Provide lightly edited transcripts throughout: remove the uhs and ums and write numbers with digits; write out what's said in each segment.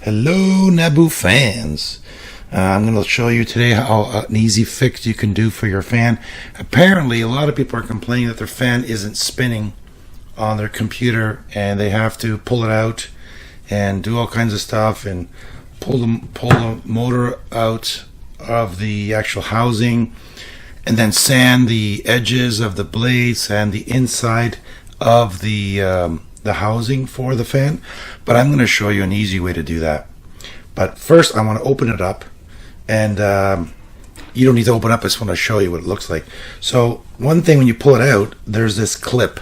Hello NABU fans. I'm going to show you today how an easy fix you can do for your fan. Apparently a lot of people are complaining that their fan isn't spinning on their computer and they have to pull it out and do all kinds of stuff and pull the motor out of the actual housing and then sand the edges of the blades and the inside of the housing for the fan. But I'm going to show you an easy way to do that. But first I want to open it up, and you don't need to open up, I just want to show you what it looks like. So one thing, when you pull it out, there's this clip.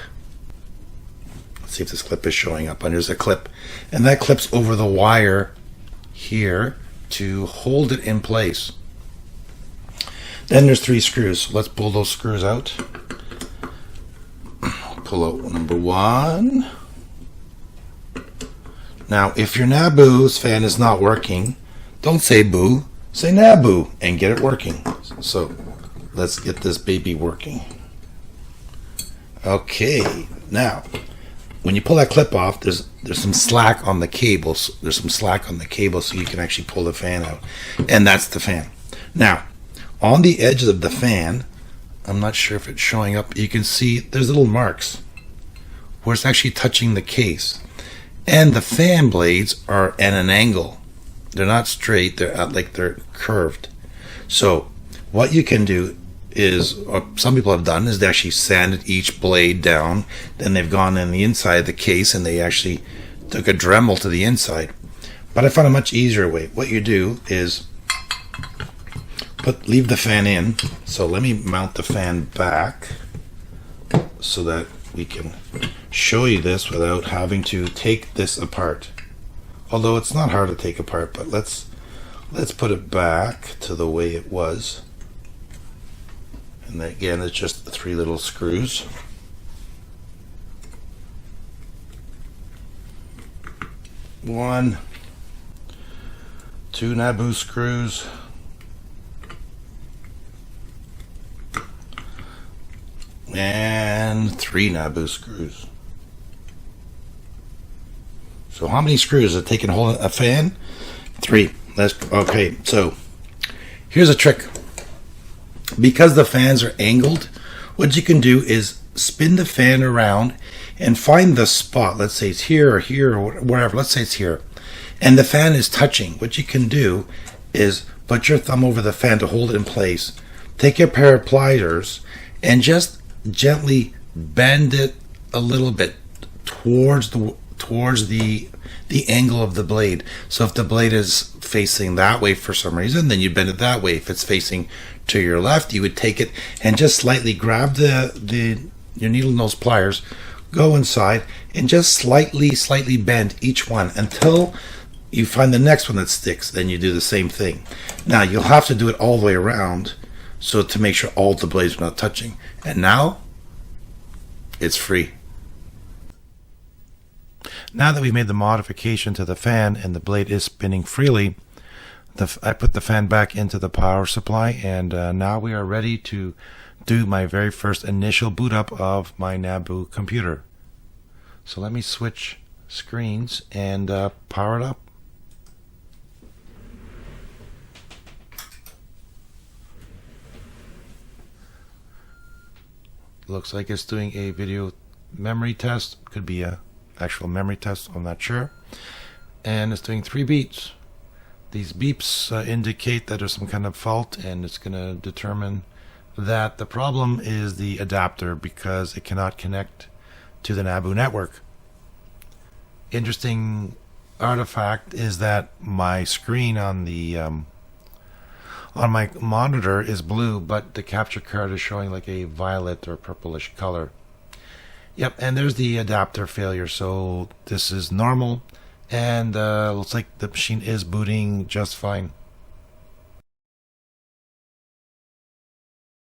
Let's see if this clip is showing up. And there's a clip, and that clips over the wire here to hold it in place. Then there's 3 screws. So let's pull those screws out. Pull out number 1. Now, if your NABU's fan is not working, don't say boo, say NABU and get it working. So let's get this baby working. Okay, now when you pull that clip off, there's some slack on the cables. There's some slack on the cable, so you can actually pull the fan out, and that's the fan. Now, on the edges of the fan, I'm not sure if it's showing up, you can see there's little marks where it's actually touching the case. And the fan blades are at an angle. They're not straight, they're curved. So what you can do is, or some people have done, is they actually sanded each blade down. Then they've gone in the inside of the case and they actually took a Dremel to the inside. But I found a much easier way. What you do is leave the fan in. So let me mount the fan back so that we can show you this without having to take this apart. Although it's not hard to take apart, but let's put it back to the way it was. And again, it's just 3 little screws. One, 2 NABU screws. And 3 NABU screws. So how many screws does it take to hold a fan? 3. Okay, so here's a trick. Because the fans are angled, what you can do is spin the fan around and find the spot. Let's say it's here or here or wherever. Let's say it's here. And the fan is touching. What you can do is put your thumb over the fan to hold it in place. Take your pair of pliers and just gently bend it a little bit towards the angle of the blade. So if the blade is facing that way for some reason, then you bend it that way. If it's facing to your left, you would take it and just slightly grab your needle nose pliers, go inside and just slightly bend each one until you find the next one that sticks. Then you do the same thing. Now you'll have to do it all the way around, so to make sure all the blades are not touching. And now it's free. Now that we've made the modification to the fan and the blade is spinning freely, I put the fan back into the power supply, and now we are ready to do my very first initial boot up of my NABU computer. So let me switch screens and power it up. Looks like it's doing a video memory test. Could be a actual memory test, I'm not sure. And it's doing 3 beeps. These beeps indicate that there's some kind of fault, and it's going to determine that the problem is the adapter because it cannot connect to the NABU network. Interesting artifact is that my screen on the on my monitor is blue, but the capture card is showing like a violet or purplish color. Yep, and there's the adapter failure, so this is normal, and looks like the machine is booting just fine.